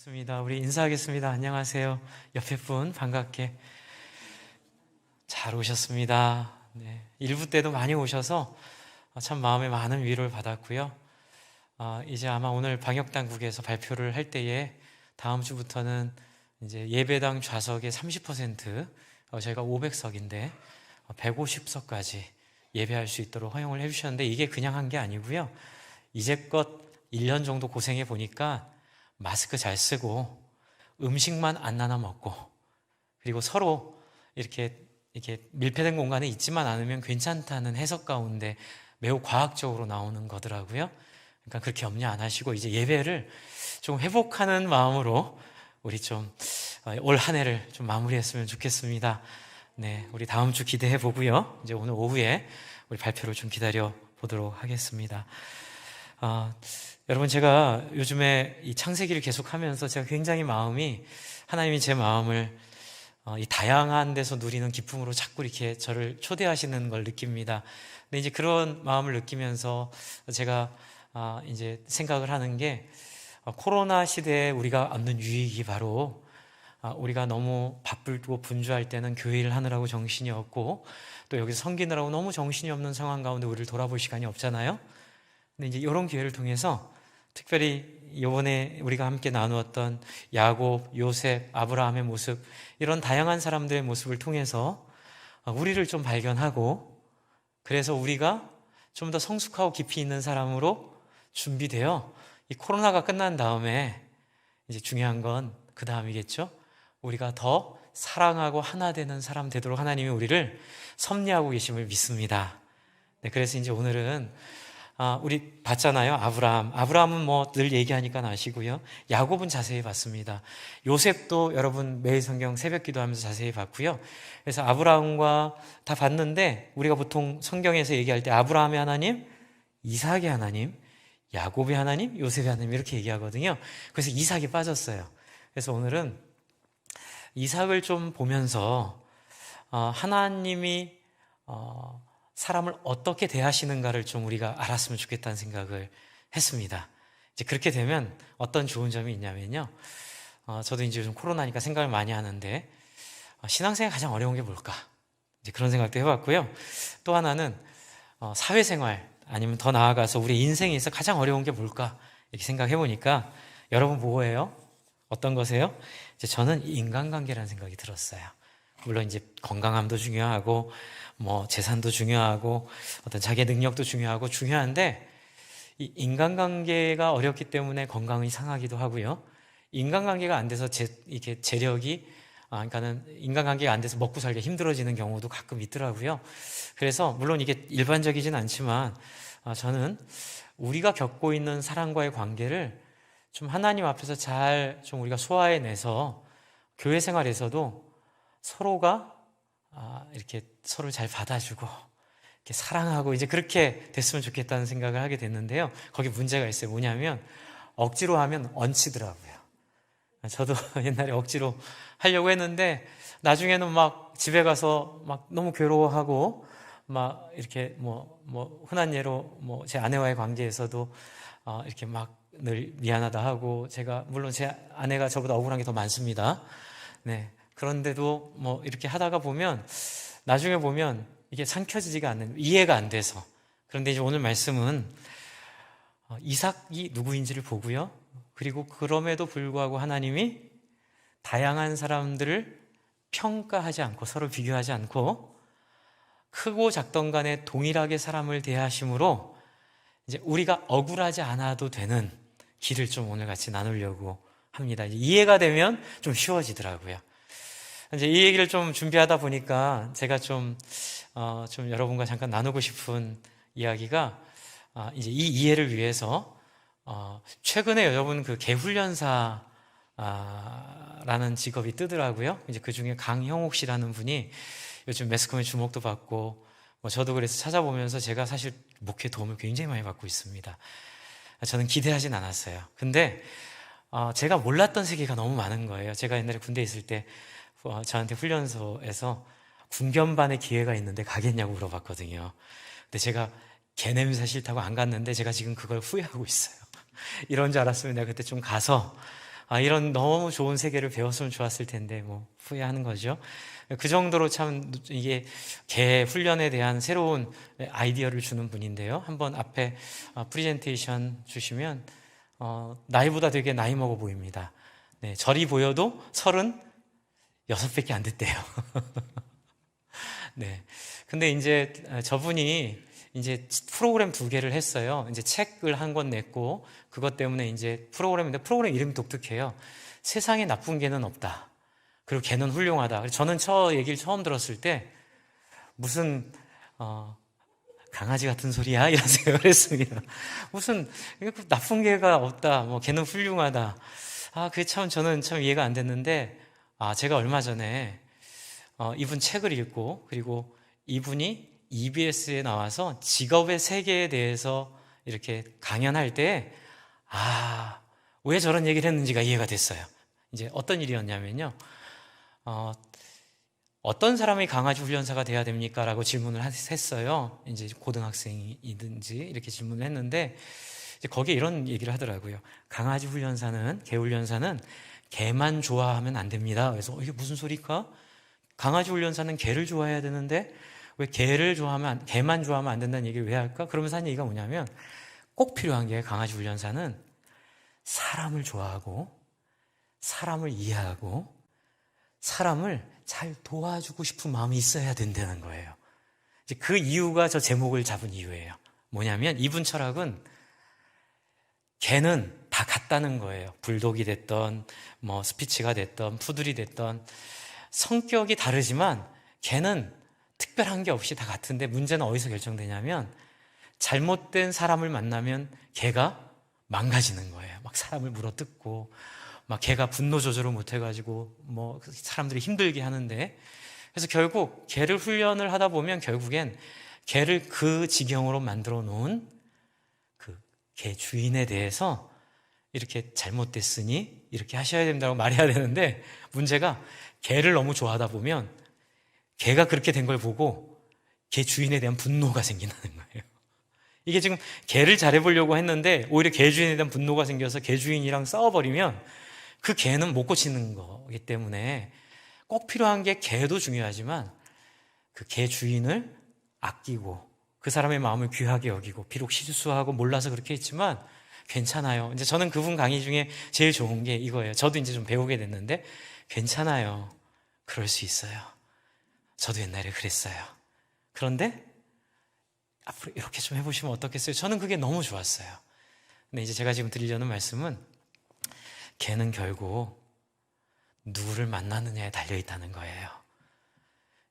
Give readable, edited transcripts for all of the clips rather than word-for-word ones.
좋습니다. 우리 인사하겠습니다. 안녕하세요. 옆에 분 반갑게 잘 오셨습니다. 네, 일부 때도 많이 오셔서 참 마음에 많은 위로를 받았고요. 이제 아마 오늘 방역당국에서 발표를 할 때에 다음 주부터는 이제 예배당 좌석의 30%, 저희가 500석인데 150석까지 예배할 수 있도록 허용을 해주셨는데, 이게 그냥 한 게 아니고요. 이제껏 1년 정도 고생해 보니까 마스크 잘 쓰고 음식만 안 나눠 먹고, 그리고 서로 이렇게 밀폐된 공간에 있지만 않으면 괜찮다는 해석 가운데 매우 과학적으로 나오는 거더라고요. 그러니까 그렇게 염려 안 하시고 이제 예배를 좀 회복하는 마음으로 우리 좀 올 한 해를 좀 마무리했으면 좋겠습니다. 네, 우리 다음 주 기대해 보고요. 이제 오늘 오후에 우리 발표를 좀 기다려 보도록 하겠습니다. 여러분, 제가 요즘에 이 창세기를 계속하면서 제가 굉장히 마음이, 하나님이 제 마음을 이 다양한 데서 누리는 기쁨으로 자꾸 이렇게 저를 초대하시는 걸 느낍니다. 근데 이제 그런 마음을 느끼면서 제가 이제 생각을 하는 게, 코로나 시대에 우리가 얻는 유익이 바로, 우리가 너무 바쁘고 분주할 때는 교회 일 하느라고 정신이 없고, 또 여기서 섬기느라고 너무 정신이 없는 상황 가운데 우리를 돌아볼 시간이 없잖아요. 근데 이제 이런 기회를 통해서 특별히 이번에 우리가 함께 나누었던 야곱, 요셉, 아브라함의 모습, 이런 다양한 사람들의 모습을 통해서 우리를 좀 발견하고, 그래서 우리가 좀 더 성숙하고 깊이 있는 사람으로 준비되어 이 코로나가 끝난 다음에 이제 중요한 건 그 다음이겠죠. 우리가 더 사랑하고 하나 되는 사람 되도록 하나님이 우리를 섭리하고 계심을 믿습니다. 네, 그래서 이제 오늘은 우리 봤잖아요. 아브라함은 뭐 늘 얘기하니까 아시고요. 야곱은 자세히 봤습니다. 요셉도 여러분 매일 성경 새벽 기도하면서 자세히 봤고요. 그래서 아브라함과 다 봤는데, 우리가 보통 성경에서 얘기할 때 아브라함의 하나님, 이삭의 하나님, 야곱의 하나님, 요셉의 하나님 이렇게 얘기하거든요. 그래서 이삭이 빠졌어요. 그래서 오늘은 이삭을 좀 보면서 하나님이 사람을 어떻게 대하시는가를 좀 우리가 알았으면 좋겠다는 생각을 했습니다. 이제 그렇게 되면 어떤 좋은 점이 있냐면요. 저도 이제 요즘 코로나니까 생각을 많이 하는데, 신앙생활 가장 어려운 게 뭘까? 이제 그런 생각도 해봤고요. 또 하나는 사회생활, 아니면 더 나아가서 우리 인생에 있어 가장 어려운 게 뭘까? 이렇게 생각해 보니까, 여러분 뭐예요? 어떤 거세요? 이제 저는 인간관계라는 생각이 들었어요. 물론 이제 건강함도 중요하고, 뭐 재산도 중요하고, 어떤 자기의 능력도 중요한데, 이 인간관계가 어렵기 때문에 건강이 상하기도 하고요. 인간관계가 안 돼서 이렇게 재력이, 그러니까는 인간관계가 안 돼서 먹고 살기 힘들어지는 경우도 가끔 있더라고요. 그래서 물론 이게 일반적이진 않지만, 저는 우리가 겪고 있는 사람과의 관계를 좀 하나님 앞에서 잘 좀 우리가 소화해내서 교회 생활에서도 서로가 이렇게 서로를 잘 받아주고 이렇게 사랑하고 이제 그렇게 됐으면 좋겠다는 생각을 하게 됐는데요. 거기 문제가 있어요. 뭐냐면 억지로 하면 얹히더라고요. 저도 옛날에 억지로 하려고 했는데 나중에는 막 집에 가서 막 너무 괴로워하고, 막 이렇게 뭐 흔한 예로 뭐 제 아내와의 관계에서도 이렇게 막 늘 미안하다 하고, 제가 물론 제 아내가 저보다 억울한 게 더 많습니다. 네. 그런데도 뭐 이렇게 하다가 보면 나중에 보면 이게 삼켜지지가 않는, 이해가 안 돼서. 그런데 이제 오늘 말씀은 이삭이 누구인지를 보고요. 그리고 그럼에도 불구하고 하나님이 다양한 사람들을 평가하지 않고, 서로 비교하지 않고, 크고 작던 간에 동일하게 사람을 대하심으로 이제 우리가 억울하지 않아도 되는 길을 좀 오늘 같이 나누려고 합니다. 이제 이해가 되면 좀 쉬워지더라고요. 이제 이 얘기를 좀 준비하다 보니까 제가 좀 여러분과 잠깐 나누고 싶은 이야기가, 이제 이 이해를 위해서 최근에 여러분 그 개훈련사 라는 직업이 뜨더라고요. 이제 그 중에 강형옥 씨라는 분이 요즘 매스컴의 주목도 받고, 뭐 저도 그래서 찾아보면서 제가 사실 목회 도움을 굉장히 많이 받고 있습니다. 저는 기대하진 않았어요. 근데 제가 몰랐던 세계가 너무 많은 거예요. 제가 옛날에 군대에 있을 때 저한테 훈련소에서 군견반의 기회가 있는데 가겠냐고 물어봤거든요. 근데 제가 개냄새 싫다고 안 갔는데 제가 지금 그걸 후회하고 있어요. 이런 줄 알았으면 내가 그때 좀 가서 이런 너무 좋은 세계를 배웠으면 좋았을 텐데 뭐 후회하는 거죠. 그 정도로 참 이게 개 훈련에 대한 새로운 아이디어를 주는 분인데요. 한번 앞에 프레젠테이션 주시면 나이보다 되게 나이 먹어 보입니다. 네, 저리 보여도 36밖에 안 됐대요. 네. 근데 이제 저분이 이제 프로그램 2개를 했어요. 이제 책을 한 권 냈고, 그것 때문에 이제 프로그램 이름이 독특해요. 세상에 나쁜 개는 없다. 그리고 개는 훌륭하다. 저는 저 얘기를 처음 들었을 때, 무슨, 강아지 같은 소리야? 이런 생각을 했습니다. 무슨, 나쁜 개가 없다. 뭐, 개는 훌륭하다. 그게 참, 저는 참 이해가 안 됐는데, 제가 얼마 전에, 이분 책을 읽고, 그리고 이분이 EBS에 나와서 직업의 세계에 대해서 이렇게 강연할 때, 왜 저런 얘기를 했는지가 이해가 됐어요. 이제 어떤 일이었냐면요. 어떤 사람이 강아지 훈련사가 돼야 됩니까? 라고 질문을 했어요. 이제 고등학생이든지 이렇게 질문을 했는데, 이제 거기에 이런 얘기를 하더라고요. 강아지 훈련사는, 개 훈련사는 개만 좋아하면 안 됩니다. 그래서 이게 무슨 소리일까? 강아지 훈련사는 개를 좋아해야 되는데, 왜 개만 좋아하면 안 된다는 얘기를 왜 할까? 그러면서 한 얘기가 뭐냐면, 꼭 필요한 게 강아지 훈련사는 사람을 좋아하고, 사람을 이해하고, 사람을 잘 도와주고 싶은 마음이 있어야 된다는 거예요. 이제 그 이유가 저 제목을 잡은 이유예요. 뭐냐면, 이분 철학은 개는 다 같다는 거예요. 불독이 됐던, 뭐, 스피치가 됐던, 푸들이 됐던, 성격이 다르지만, 개는 특별한 게 없이 다 같은데 문제는 어디서 결정되냐면 잘못된 사람을 만나면 개가 망가지는 거예요. 막 사람을 물어뜯고 막 개가 분노 조절을 못해가지고 뭐 사람들이 힘들게 하는데, 그래서 결국 개를 훈련을 하다 보면 결국엔 개를 그 지경으로 만들어 놓은 그 개 주인에 대해서 이렇게 잘못됐으니 이렇게 하셔야 된다고 말해야 되는데, 문제가 개를 너무 좋아하다 보면 개가 그렇게 된 걸 보고 개 주인에 대한 분노가 생긴다는 거예요. 이게 지금 개를 잘해보려고 했는데 오히려 개 주인에 대한 분노가 생겨서 개 주인이랑 싸워버리면 그 개는 못 고치는 거기 때문에 꼭 필요한 게 개도 중요하지만 그 개 주인을 아끼고 그 사람의 마음을 귀하게 여기고, 비록 실수하고 몰라서 그렇게 했지만 괜찮아요. 이제 저는 그분 강의 중에 제일 좋은 게 이거예요. 저도 이제 좀 배우게 됐는데, 괜찮아요. 그럴 수 있어요. 저도 옛날에 그랬어요. 그런데 앞으로 이렇게 좀 해보시면 어떻겠어요? 저는 그게 너무 좋았어요. 근데 이제 제가 지금 드리려는 말씀은, 개는 결국 누구를 만나느냐에 달려있다는 거예요.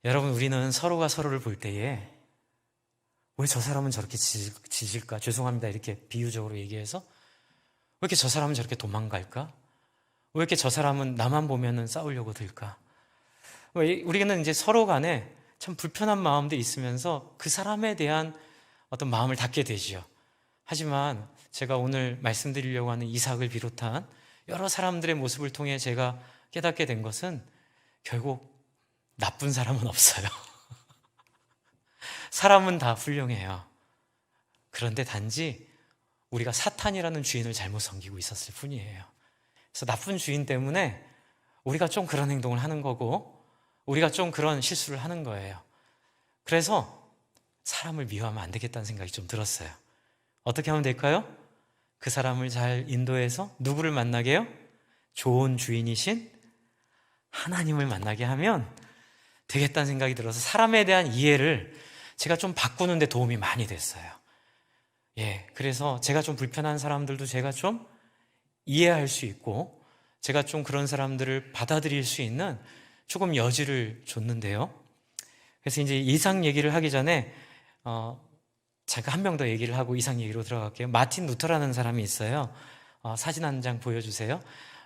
여러분, 우리는 서로가 서로를 볼 때에 왜 저 사람은 저렇게 짖을까? 죄송합니다. 이렇게 비유적으로 얘기해서 왜 이렇게 저 사람은 저렇게 도망갈까? 왜 이렇게 저 사람은 나만 보면은 싸우려고 들까? 우리는 이제 서로 간에 참 불편한 마음도 있으면서 그 사람에 대한 어떤 마음을 닫게 되지요. 하지만 제가 오늘 말씀드리려고 하는 이삭을 비롯한 여러 사람들의 모습을 통해 제가 깨닫게 된 것은, 결국 나쁜 사람은 없어요. 사람은 다 훌륭해요. 그런데 단지 우리가 사탄이라는 주인을 잘못 섬기고 있었을 뿐이에요. 그래서 나쁜 주인 때문에 우리가 좀 그런 행동을 하는 거고, 우리가 좀 그런 실수를 하는 거예요. 그래서 사람을 미워하면 안 되겠다는 생각이 좀 들었어요. 어떻게 하면 될까요? 그 사람을 잘 인도해서 누구를 만나게 해요? 좋은 주인이신 하나님을 만나게 하면 되겠다는 생각이 들어서 사람에 대한 이해를 제가 좀 바꾸는 데 도움이 많이 됐어요. 그래서 제가 좀 불편한 사람들도 제가 좀 이해할 수 있고, 제가 좀 그런 사람들을 받아들일 수 있는 조금 여지를 줬는데요. 그래서 이제 이상 얘기를 하기 전에 제가 한 명 더 얘기를 하고 이상 얘기로 들어갈게요. 마틴 루터라는 사람이 있어요. 사진 한 장 보여주세요.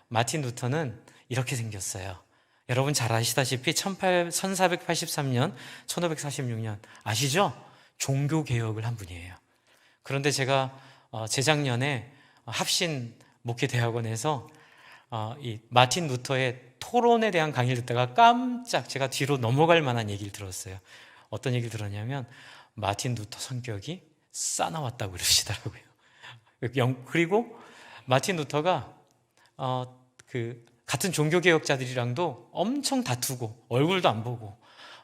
마틴 루터는 이렇게 생겼어요. 여러분 잘 아시다시피 1483년, 1546년 아시죠? 종교개혁을 한 분이에요. 그런데 제가 재작년에 합신 목회대학원에서 이 마틴 루터의 토론에 대한 강의를 듣다가 깜짝 제가 뒤로 넘어갈 만한 얘기를 들었어요. 어떤 얘기를 들었냐면, 마틴 루터 성격이 싸나웠다고 그러시더라고요. 그리고 마틴 루터가 같은 종교개혁자들이랑도 엄청 다투고 얼굴도 안 보고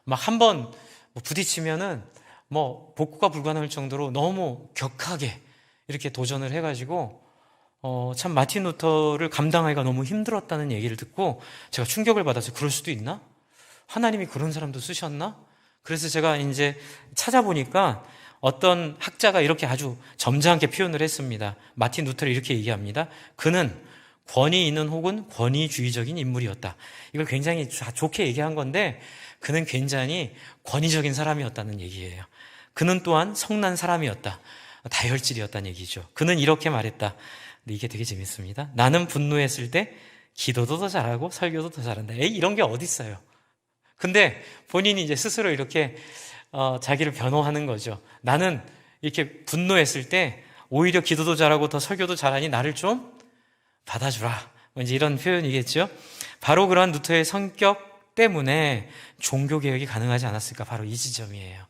막 한번 부딪히면은 복구가 불가능할 정도로 너무 격하게 이렇게 도전을 해가지고 참 마틴 루터를 감당하기가 너무 힘들었다는 얘기를 듣고 제가 충격을 받아서 그럴 수도 있나? 하나님이 그런 사람도 쓰셨나? 그래서 제가 이제 찾아보니까 어떤 학자가 이렇게 아주 점잖게 표현을 했습니다. 마틴 루터를 이렇게 얘기합니다. 그는 권위 있는 혹은 권위주의적인 인물이었다. 이걸 굉장히 좋게 얘기한 건데 그는 굉장히 권위적인 사람이었다는 얘기예요. 그는 또한 성난 사람이었다. 다혈질이었다는 얘기죠. 그는 이렇게 말했다. 근데 이게 되게 재밌습니다. 나는 분노했을 때 기도도 더 잘하고 설교도 더 잘한다. 이런 게 어디 있어요? 근데 본인이 이제 스스로 이렇게 자기를 변호하는 거죠. 나는 이렇게 분노했을 때 오히려 기도도 잘하고 더 설교도 잘하니 나를 좀 받아주라. 이제 이런 표현이겠죠. 바로 그러한 루터의 성격 때문에 종교개혁이 가능하지 않았을까? 바로 이 지점이에요.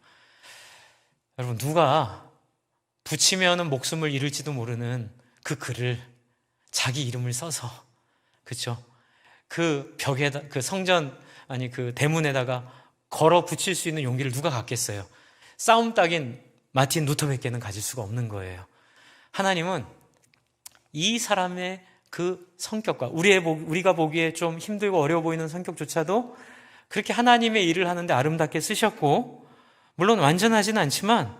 여러분, 누가 붙이면은 목숨을 잃을지도 모르는 그 글을 자기 이름을 써서, 그렇죠? 그 벽에다, 그 성전, 아니 그 대문에다가 걸어 붙일 수 있는 용기를 누가 갖겠어요? 싸움 따긴 마틴 루터밖에는 가질 수가 없는 거예요. 하나님은 이 사람의 그 성격과 우리가 보기에 좀 힘들고 어려워 보이는 성격조차도 그렇게 하나님의 일을 하는데 아름답게 쓰셨고, 물론 완전하지는 않지만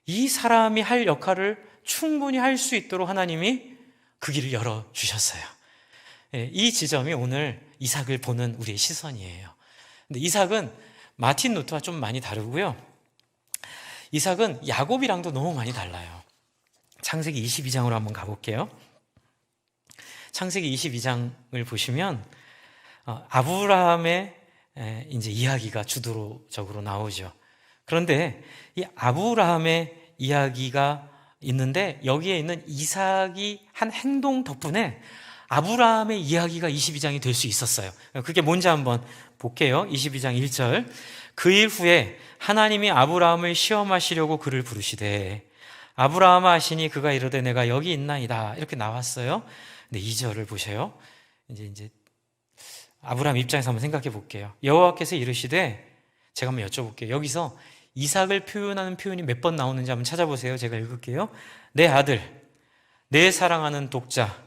이 사람이 할 역할을 충분히 할 수 있도록 하나님이 그 길을 열어주셨어요. 이 지점이 오늘 이삭을 보는 우리의 시선이에요. 근데 이삭은 마틴 루터와 좀 많이 다르고요. 이삭은 야곱이랑도 너무 많이 달라요. 창세기 22장으로 한번 가볼게요. 창세기 22장을 보시면 아브라함의 이제 이야기가 주도적으로 나오죠. 그런데 이 아브라함의 이야기가 있는데 여기에 있는 이삭이 한 행동 덕분에 아브라함의 이야기가 22장이 될 수 있었어요. 그게 뭔지 한번 볼게요. 22장 1절. 그 일 후에 하나님이 아브라함을 시험하시려고 그를 부르시되 아브라함아 하시니 그가 이르되 내가 여기 있나이다. 이렇게 나왔어요. 근데 2절을 보세요. 이제 아브라함 입장에서 한번 생각해 볼게요. 여호와께서 이르시되, 제가 한번 여쭤볼게요. 여기서 이삭을 표현하는 표현이 몇 번 나오는지 한번 찾아보세요. 제가 읽을게요. 내 아들, 내 사랑하는 독자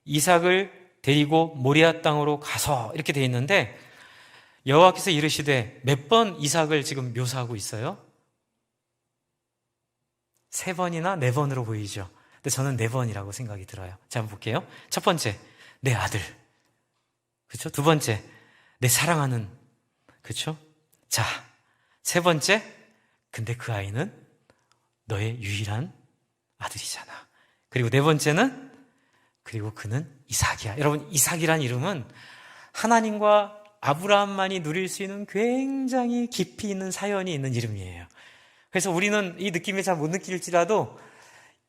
이삭을 데리고 모리아 땅으로 가서, 이렇게 돼 있는데 여호와께서 이르시되 몇 번 이삭을 지금 묘사하고 있어요? 3번이나 4번으로 보이죠. 근데 저는 4번이라고 생각이 들어요. 자, 한번 볼게요. 첫 번째, 내 아들. 그렇죠? 두 번째, 내 사랑하는. 그렇죠? 자, 세 번째, 근데 그 아이는 너의 유일한 아들이잖아. 그리고 네 번째는, 그리고 그는 이삭이야. 여러분, 이삭이란 이름은 하나님과 아브라함만이 누릴 수 있는 굉장히 깊이 있는 사연이 있는 이름이에요. 그래서 우리는 이 느낌을 잘 못 느낄지라도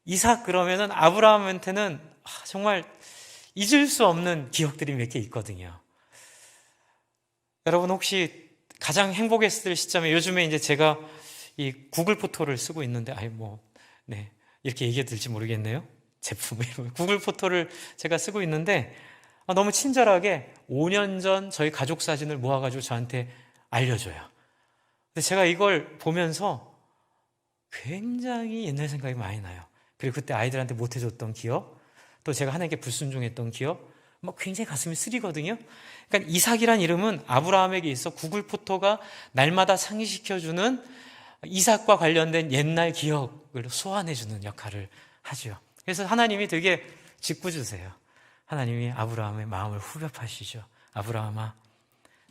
이삭 그러면은 아브라함한테는 정말 잊을 수 없는 기억들이 몇 개 있거든요. 여러분, 혹시 가장 행복했을 시점에, 요즘에 이제 제가 이 구글 포토를 쓰고 있는데, 이렇게 얘기해도 될지 모르겠네요. 제품. 구글 포토를 제가 쓰고 있는데, 너무 친절하게 5년 전 저희 가족 사진을 모아가지고 저한테 알려줘요. 근데 제가 이걸 보면서 굉장히 옛날 생각이 많이 나요. 그리고 그때 아이들한테 못해줬던 기억, 또 제가 하나님께 불순종했던 기억, 굉장히 가슴이 쓰리거든요. 그러니까 이삭이란 이름은 아브라함에게 있어 구글 포토가 날마다 상기시켜주는 이삭과 관련된 옛날 기억을 소환해주는 역할을 하죠. 그래서 하나님이 되게 짓궂으세요. 하나님이 아브라함의 마음을 후벼파시죠. 아브라함아,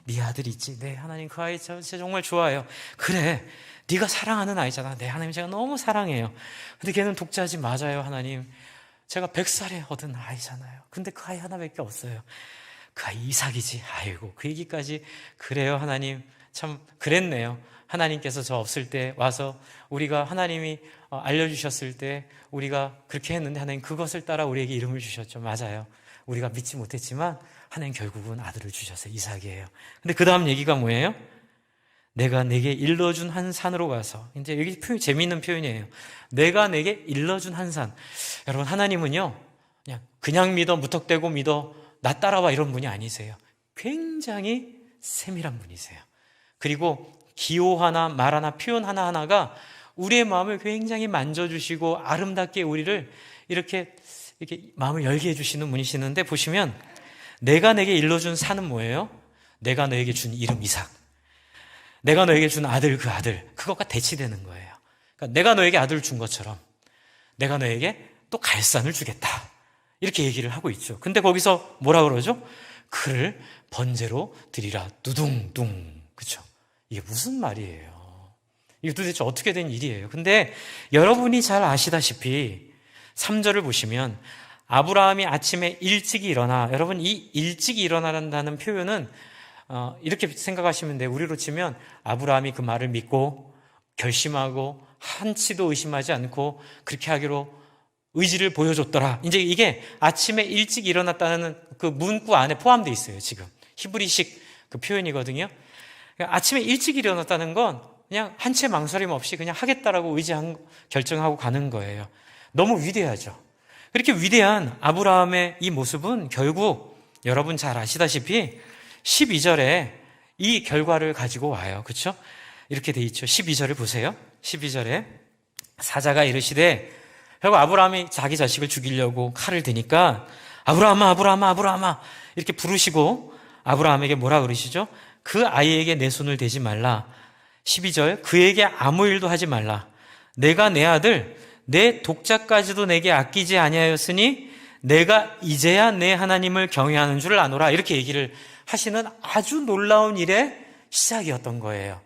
네 아들 있지? 네, 하나님 그 아이 진짜 정말 좋아해요. 그래, 네가 사랑하는 아이잖아. 네, 하나님 제가 너무 사랑해요. 근데 걔는 독자지. 맞아요, 하나님. 제가 100살에 얻은 아이잖아요. 근데 그 아이 하나밖에 없어요. 그 아이 이삭이지. 아이고, 그 얘기까지. 그래요, 하나님. 참 그랬네요. 하나님께서 저 없을 때 와서 우리가 하나님이 알려주셨을 때 우리가 그렇게 했는데 하나님 그것을 따라 우리에게 이름을 주셨죠. 맞아요. 우리가 믿지 못했지만 하나님 결국은 아들을 주셨어요. 이삭이에요. 근데 그 다음 얘기가 뭐예요? 내가 내게 일러준 한 산으로 가서. 이제 여기 표현, 재미있는 표현이에요. 내가 내게 일러준 한 산. 여러분, 하나님은요, 그냥 믿어, 무턱대고 믿어, 나 따라와 이런 분이 아니세요. 굉장히 세밀한 분이세요. 그리고 기호 하나, 말 하나, 표현 하나하나가 우리의 마음을 굉장히 만져주시고 아름답게 우리를 이렇게 마음을 열게 해주시는 분이시는데, 보시면 내가 내게 일러준 산은 뭐예요? 내가 너에게 준 이름 이삭, 내가 너에게 준 아들, 그 아들, 그것과 대치되는 거예요. 그러니까 내가 너에게 아들을 준 것처럼 내가 너에게 또 갈산을 주겠다, 이렇게 얘기를 하고 있죠. 근데 거기서 뭐라 그러죠? 그를 번제로 드리라, 두둥둥. 그렇죠? 이게 무슨 말이에요? 이게 도대체 어떻게 된 일이에요? 근데 여러분이 잘 아시다시피 3절을 보시면 아브라함이 아침에 일찍이 일어나, 여러분 이 일찍이 일어나란다는 표현은 이렇게 생각하시면 돼요. 우리로 치면 아브라함이 그 말을 믿고 결심하고 한치도 의심하지 않고 그렇게 하기로 의지를 보여줬더라. 이제 이게 아침에 일찍 일어났다는 그 문구 안에 포함되어 있어요. 지금 히브리식 그 표현이거든요. 아침에 일찍 일어났다는 건 그냥 한치 망설임 없이 그냥 하겠다라고 결정하고 가는 거예요. 너무 위대하죠. 그렇게 위대한 아브라함의 이 모습은 결국 여러분 잘 아시다시피 12절에 이 결과를 가지고 와요. 그렇죠? 이렇게 돼 있죠. 12절을 보세요. 12절에 사자가 이르시되, 결국 아브라함이 자기 자식을 죽이려고 칼을 드니까 아브라함아, 아브라함아, 아브라함아 이렇게 부르시고 아브라함에게 뭐라 그러시죠? 그 아이에게 내 손을 대지 말라. 12절, 그에게 아무 일도 하지 말라. 내가 내 아들 내 독자까지도 내게 아끼지 아니하였으니 내가 이제야 내 하나님을 경외하는 줄 아노라. 이렇게 얘기를 하시는 아주 놀라운 일의 시작이었던 거예요.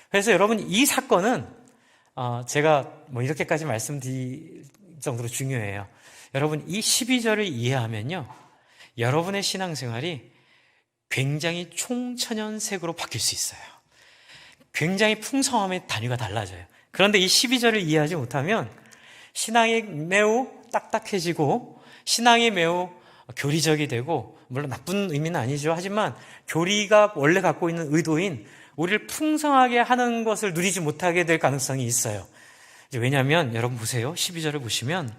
그래서 여러분 이 사건은 제가 뭐 이렇게까지 말씀드릴 정도로 중요해요. 여러분 이 12절을 이해하면요, 여러분의 신앙생활이 굉장히 총천연색으로 바뀔 수 있어요. 굉장히 풍성함의 단위가 달라져요. 그런데 이 12절을 이해하지 못하면 신앙이 매우 딱딱해지고 신앙이 매우 교리적이 되고, 물론 나쁜 의미는 아니죠. 하지만 교리가 원래 갖고 있는 의도인 우리를 풍성하게 하는 것을 누리지 못하게 될 가능성이 있어요. 왜냐하면 여러분 보세요. 12절을 보시면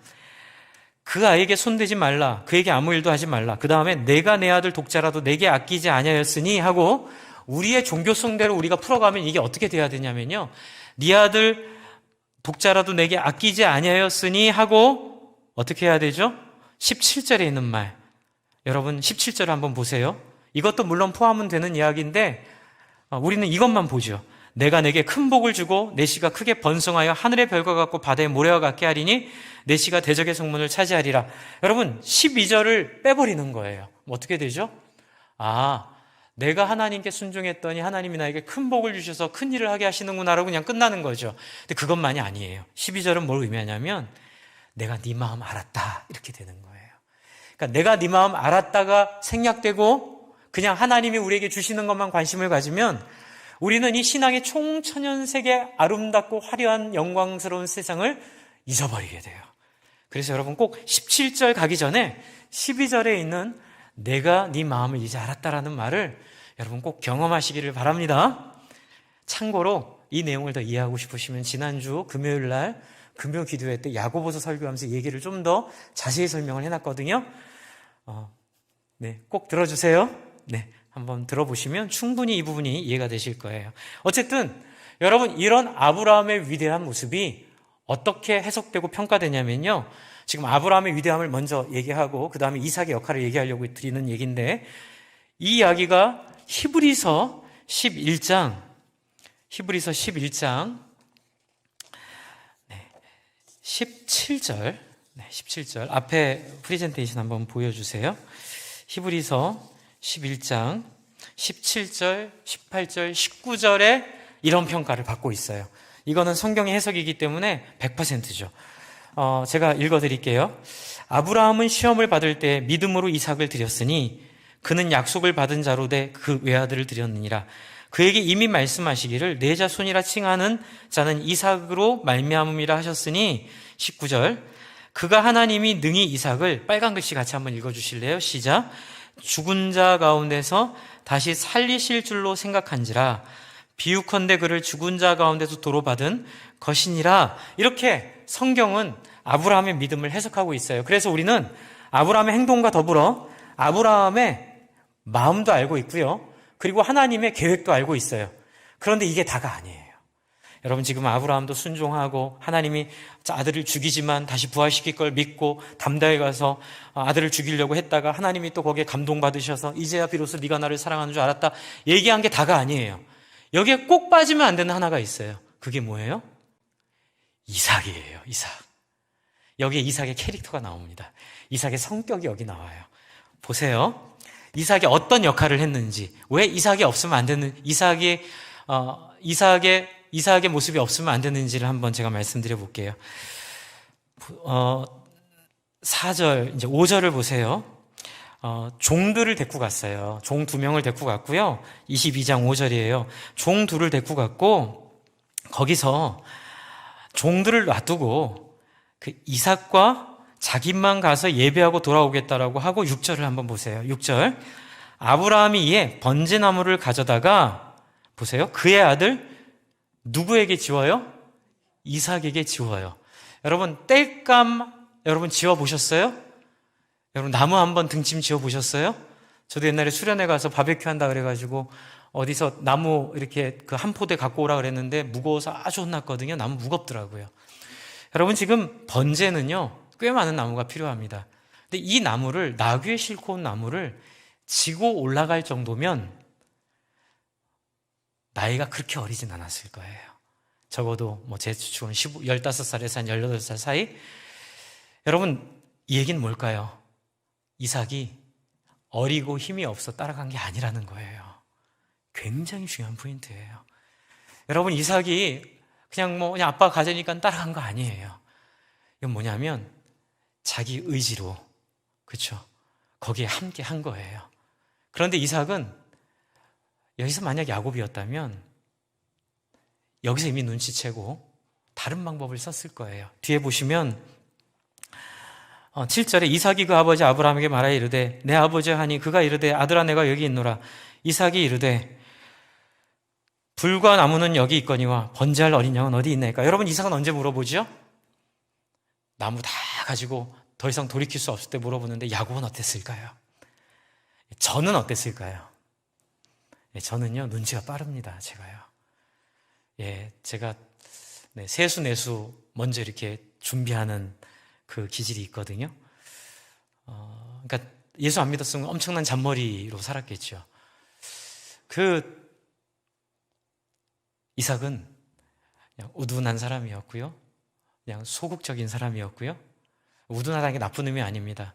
그 아이에게 손대지 말라, 그에게 아무 일도 하지 말라, 그 다음에 내가 내 아들 독자라도 내게 아끼지 아니하였으니 하고, 우리의 종교성대로 우리가 풀어가면 이게 어떻게 돼야 되냐면요, 네 아들 독자라도 내게 아끼지 아니하였으니 하고 어떻게 해야 되죠? 17절에 있는 말, 여러분 17절을 한번 보세요. 이것도 물론 포함은 되는 이야기인데 우리는 이것만 보죠. 내가 내게 큰 복을 주고 내 씨가 크게 번성하여 하늘의 별과 같고 바다의 모래와 같게 하리니 내 씨가 대적의 성문을 차지하리라. 여러분 12절을 빼버리는 거예요. 어떻게 되죠? 내가 하나님께 순종했더니 하나님이 나에게 큰 복을 주셔서 큰 일을 하게 하시는구나라고 그냥 끝나는 거죠. 근데 그것만이 아니에요. 12절은 뭘 의미하냐면 내가 네 마음 알았다, 이렇게 되는 거예요. 그러니까 내가 네 마음 알았다가 생략되고 그냥 하나님이 우리에게 주시는 것만 관심을 가지면 우리는 이 신앙의 총천연색의 아름답고 화려한 영광스러운 세상을 잊어버리게 돼요. 그래서 여러분 꼭 17절 가기 전에 12절에 있는 내가 네 마음을 이제 알았다라는 말을 여러분 꼭 경험하시기를 바랍니다. 참고로 이 내용을 더 이해하고 싶으시면 지난주 금요일 날 금요 기도회 때 야고보서 설교하면서 얘기를 좀 더 자세히 설명을 해놨거든요. 꼭 들어주세요. 한번 들어보시면 충분히 이 부분이 이해가 되실 거예요. 어쨌든 여러분 이런 아브라함의 위대한 모습이 어떻게 해석되고 평가되냐면요, 지금 아브라함의 위대함을 먼저 얘기하고 그 다음에 이삭의 역할을 얘기하려고 드리는 얘기인데, 이 이야기가 히브리서 11장 17절 17절 앞에 프레젠테이션 한번 보여주세요. 히브리서 11장 17절, 18절, 19절에 이런 평가를 받고 있어요. 이거는 성경의 해석이기 때문에 100%죠. 제가 읽어드릴게요. 아브라함은 시험을 받을 때 믿음으로 이삭을 드렸으니 그는 약속을 받은 자로 돼 그 외아들을 드렸느니라. 그에게 이미 말씀하시기를 내 자손이라 칭하는 자는 이삭으로 말미암음이라 하셨으니 19절, 그가 하나님이 능히 이삭을, 빨간 글씨 같이 한번 읽어주실래요? 시작. 죽은 자 가운데서 다시 살리실 줄로 생각한지라. 비유컨대 그를 죽은 자 가운데서 도로받은 것이니라. 이렇게 성경은 아브라함의 믿음을 해석하고 있어요. 그래서 우리는 아브라함의 행동과 더불어 아브라함의 마음도 알고 있고요. 그리고 하나님의 계획도 알고 있어요. 그런데 이게 다가 아니에요. 여러분, 지금 아브라함도 순종하고 하나님이 아들을 죽이지만 다시 부활시킬 걸 믿고 담다에 가서 아들을 죽이려고 했다가 하나님이 또 거기에 감동받으셔서 이제야 비로소 네가 나를 사랑하는 줄 알았다 얘기한 게 다가 아니에요. 여기에 꼭 빠지면 안 되는 하나가 있어요. 그게 뭐예요? 이삭이에요. 이삭. 여기에 이삭의 캐릭터가 나옵니다. 이삭의 성격이 여기 나와요. 보세요. 이삭이 어떤 역할을 했는지, 왜 이삭이 없으면 안 되는, 이삭의 모습이 없으면 안 되는지를 한번 제가 말씀드려 볼게요. 4절, 이제 5절을 보세요. 종들을 데리고 갔어요. 종 2명을 데리고 갔고요. 22장 5절이에요. 종 2를 데리고 갔고, 거기서 종들을 놔두고 그 이삭과 자기만 가서 예배하고 돌아오겠다라고 하고 6절을 한번 보세요. 6절. 아브라함이 이에 번제나무를 가져다가 보세요. 그의 아들 누구에게 지워요? 이삭에게 지워요. 여러분, 땔감 여러분 지워 보셨어요? 여러분, 나무 한번 등짐 지워 보셨어요? 저도 옛날에 수련회 가서 바베큐 한다 그래가지고 어디서 나무 이렇게 그 한 포대 갖고 오라 그랬는데 무거워서 아주 혼났거든요. 나무 무겁더라고요. 여러분, 지금 번제는요, 꽤 많은 나무가 필요합니다. 근데 이 나무를, 나귀에 싣고 온 나무를 지고 올라갈 정도면 나이가 그렇게 어리진 않았을 거예요. 적어도 제 추측은 15살에서 한 18살 사이. 여러분, 이 얘기는 뭘까요? 이삭이 어리고 힘이 없어 따라간 게 아니라는 거예요. 굉장히 중요한 포인트예요. 여러분, 이삭이 그냥 아빠가 가자니까 따라간 거 아니에요. 이건 뭐냐면 자기 의지로, 그렇죠? 거기에 함께 한 거예요. 그런데 이삭은 여기서 만약 야곱이었다면 여기서 이미 눈치채고 다른 방법을 썼을 거예요. 뒤에 보시면 7절에 이삭이 그 아버지 아브라함에게 말하여 이르되 내 아버지 하니 그가 이르되 아들아 내가 여기 있노라. 이삭이 이르되 불과 나무는 여기 있거니와 번제할 어린 양은 어디 있나이까. 여러분, 이삭은 언제 물어보죠? 나무 다 가지고 더 이상 돌이킬 수 없을 때 물어보는데 야곱은 어땠을까요? 저는 어땠을까요? 저는요, 눈치가 빠릅니다. 제가요. 제가 세수 내수 먼저 이렇게 준비하는 그 기질이 있거든요. 그러니까 예수 안 믿었으면 엄청난 잔머리로 살았겠죠. 이삭은 그냥 우둔한 사람이었고요. 그냥 소극적인 사람이었고요. 우둔하다는 게 나쁜 의미 아닙니다.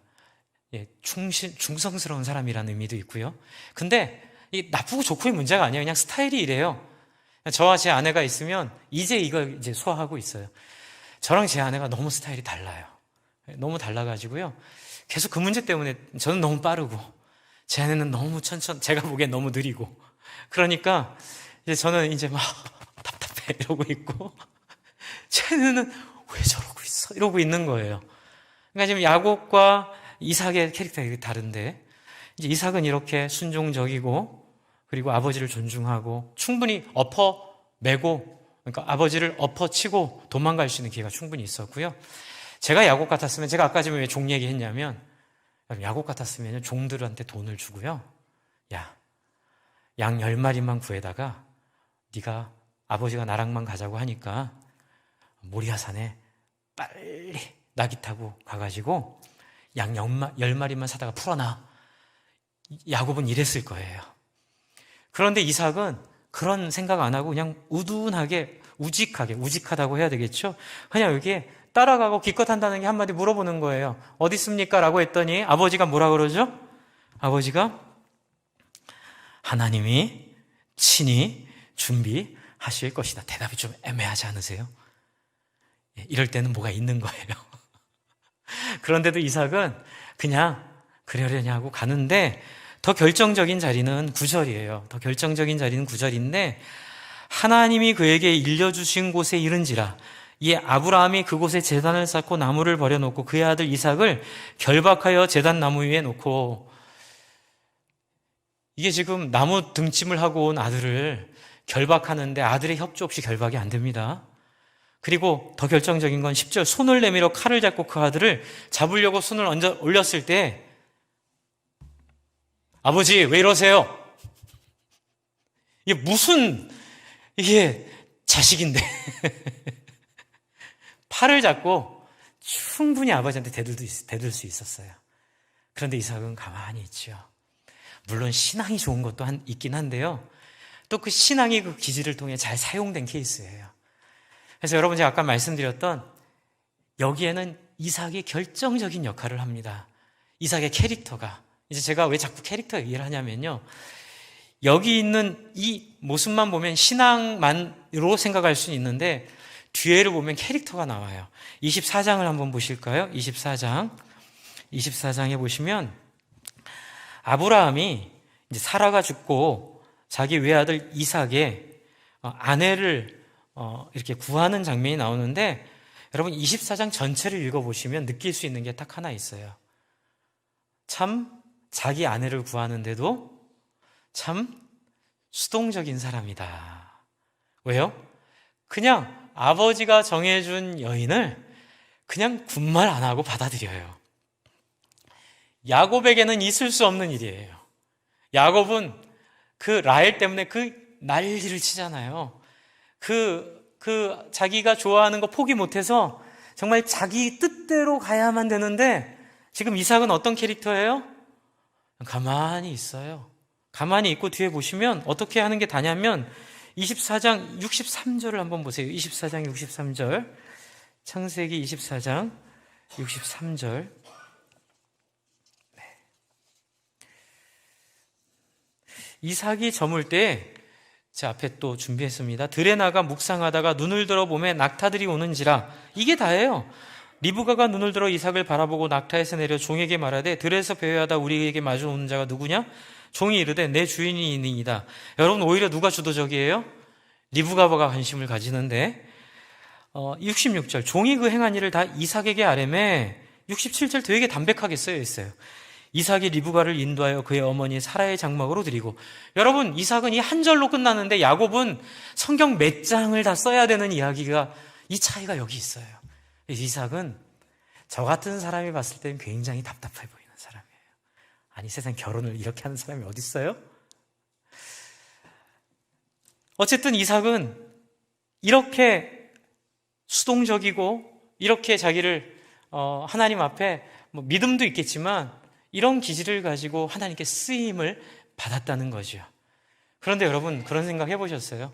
충성스러운 사람이라는 의미도 있고요. 근데 이 나쁘고 좋고의 문제가 아니에요. 그냥 스타일이 이래요. 저와 제 아내가 있으면 이걸 소화하고 있어요. 저랑 제 아내가 너무 스타일이 달라요. 너무 달라가지고요. 계속 그 문제 때문에 저는 너무 빠르고 제 아내는 너무 제가 보기엔 너무 느리고, 그러니까 저는 막 답답해 이러고 있고 제 아내는 왜 저러고 있어 이러고 있는 거예요. 그러니까 지금 야곱과 이삭의 캐릭터가 다른데, 이제 이삭은 이렇게 순종적이고 그리고 아버지를 존중하고 충분히 엎어매고, 그러니까 아버지를 엎어치고 도망갈 수 있는 기회가 충분히 있었고요. 제가 야곱 같았으면, 제가 아까 전에 왜 종 얘기했냐면, 야곱 같았으면 종들한테 돈을 주고요. 야, 양 10마리만 구해다가 네가 아버지가 나랑만 가자고 하니까 모리아산에 빨리 나귀 타고 가가지고 양 10마리만 사다가 풀어놔. 야곱은 이랬을 거예요. 그런데 이삭은 그런 생각 안 하고 그냥 우둔하게, 우직하다고 해야 되겠죠? 그냥 여기에 따라가고 기껏 한다는 게 한마디 물어보는 거예요. 어디 있습니까? 라고 했더니 아버지가 뭐라 그러죠? 아버지가 하나님이 친히 준비하실 것이다. 대답이 좀 애매하지 않으세요? 이럴 때는 뭐가 있는 거예요. 그런데도 이삭은 그냥 그러려니 하고 가는데, 더 결정적인 자리는 9절이에요. 더 결정적인 자리는 9절인데, 하나님이 그에게 일려주신 곳에 이른지라 이 아브라함이 그곳에 제단을 쌓고 나무를 버려놓고 그의 아들 이삭을 결박하여 제단 나무 위에 놓고, 이게 지금 나무 등짐을 하고 온 아들을 결박하는데 아들의 협조 없이 결박이 안 됩니다. 그리고 더 결정적인 건 10절, 손을 내밀어 칼을 잡고 그 아들을 잡으려고 손을 올렸을 때 아버지, 왜 이러세요? 이게 자식인데. 팔을 잡고 충분히 아버지한테 대들 수 있었어요. 그런데 이삭은 가만히 있죠. 물론 신앙이 좋은 것도 있긴 한데요. 또 그 신앙이 그 기질을 통해 잘 사용된 케이스예요. 그래서 여러분, 제가 아까 말씀드렸던 여기에는 이삭이 결정적인 역할을 합니다. 이삭의 캐릭터가. 이제 제가 왜 자꾸 캐릭터 얘기를 하냐면요. 여기 있는 이 모습만 보면 신앙만으로 생각할 수는 있는데 뒤에를 보면 캐릭터가 나와요. 24장을 한번 보실까요? 24장에 보시면 아브라함이 이제 사라가 죽고 자기 외아들 이삭의 아내를 이렇게 구하는 장면이 나오는데, 여러분 24장 전체를 읽어보시면 느낄 수 있는 게 딱 하나 있어요. 참 자기 아내를 구하는데도 참 수동적인 사람이다. 왜요? 그냥 아버지가 정해준 여인을 그냥 군말 안 하고 받아들여요. 야곱에게는 있을 수 없는 일이에요. 야곱은 그 라헬 때문에 그 난리를 치잖아요. 자기가 좋아하는 거 포기 못해서 정말 자기 뜻대로 가야만 되는데, 지금 이삭은 어떤 캐릭터예요? 가만히 있어요. 가만히 있고 뒤에 보시면 어떻게 하는 게 다냐면 24장 63절을 한번 보세요. 24장 63절. 창세기 24장 63절. 이삭이 저물 때, 제 앞에 또 준비했습니다. 들에 나가 묵상하다가 눈을 들어 보매 낙타들이 오는지라. 이게 다예요. 리브가가 눈을 들어 이삭을 바라보고 낙타에서 내려 종에게 말하되 들에서 배회하다 우리에게 마주 오는 자가 누구냐? 종이 이르되 내 주인이 있느니이다. 여러분, 오히려 누가 주도적이에요? 리브가가 관심을 가지는데, 66절 종이 그 행한 일을 다 이삭에게 아뢰매. 67절 되게 담백하게 쓰여 있어요. 이삭이 리브가를 인도하여 그의 어머니 사라의 장막으로 드리고. 여러분, 이삭은 이 한 절로 끝나는데 야곱은 성경 몇 장을 다 써야 되는 이야기가, 이 차이가 여기 있어요. 이삭은 저 같은 사람이 봤을 때는 굉장히 답답해 보이는 사람이에요. 아니, 세상 결혼을 이렇게 하는 사람이 어디 있어요? 어쨌든 이삭은 이렇게 수동적이고 이렇게 자기를 하나님 앞에 믿음도 있겠지만 이런 기질을 가지고 하나님께 쓰임을 받았다는 거죠. 그런데 여러분, 그런 생각 해보셨어요?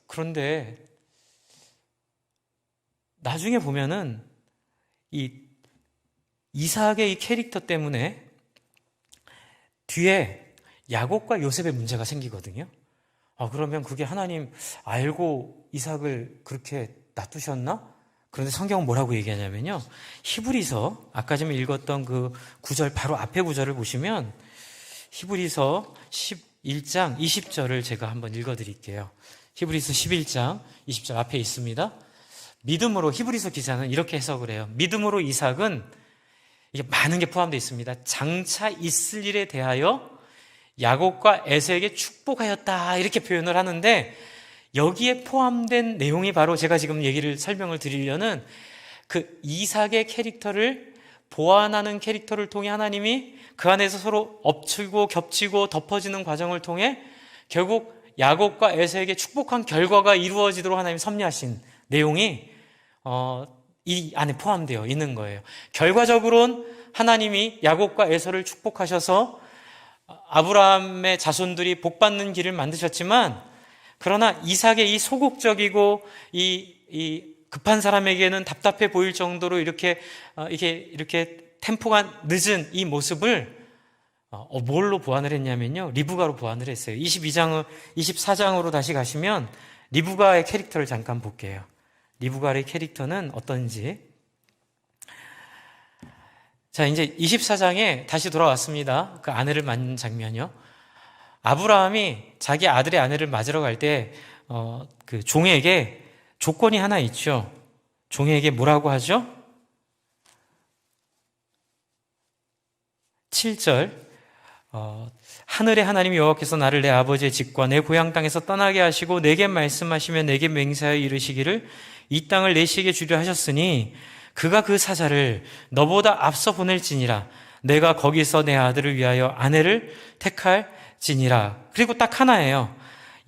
그런데 나중에 보면은 이 이삭의 이 캐릭터 때문에 뒤에 야곱과 요셉의 문제가 생기거든요. 그러면 그게 하나님 알고 이삭을 그렇게 놔두셨나? 그런데 성경은 뭐라고 얘기하냐면요. 히브리서, 아까 좀 읽었던 그 구절 바로 앞에 구절을 보시면 히브리서 11장 20절을 제가 한번 읽어드릴게요. 히브리서 11장 20절 앞에 있습니다. 믿음으로, 히브리서 기자는 이렇게 해석을 해요. 믿음으로 이삭은, 이게 많은 게 포함되어 있습니다. 장차 있을 일에 대하여 야곱과 에서에게 축복하였다, 이렇게 표현을 하는데, 여기에 포함된 내용이 바로 제가 지금 설명을 드리려는 그 이삭의 캐릭터를 보완하는 캐릭터를 통해 하나님이 그 안에서 서로 엎치고 겹치고 덮어지는 과정을 통해 결국 야곱과 에서에게 축복한 결과가 이루어지도록 하나님이 섭리하신 내용이 이 안에 포함되어 있는 거예요. 결과적으로는 하나님이 야곱과 에서를 축복하셔서 아브라함의 자손들이 복받는 길을 만드셨지만, 그러나 이삭의 이 소극적이고 이 급한 사람에게는 답답해 보일 정도로 이렇게 템포가 늦은 이 모습을 뭘로 보완을 했냐면요, 리브가로 보완을 했어요. 24장으로 다시 가시면 리브가의 캐릭터를 잠깐 볼게요. 리브가의 캐릭터는 어떤지. 자, 이제 24장에 다시 돌아왔습니다. 그 아내를 만난 장면이요. 아브라함이 자기 아들의 아내를 맞으러 갈 때 그 종에게 조건이 하나 있죠. 종에게 뭐라고 하죠? 7절 하늘의 하나님 여호와께서 나를 내 아버지의 집과 내 고향 땅에서 떠나게 하시고 내게 말씀하시며 내게 맹세하여 이르시기를 이 땅을 내 시에게 주려 하셨으니 그가 그 사자를 너보다 앞서 보낼지니라. 내가 거기서 내 아들을 위하여 아내를 택할지니라. 그리고 딱 하나예요.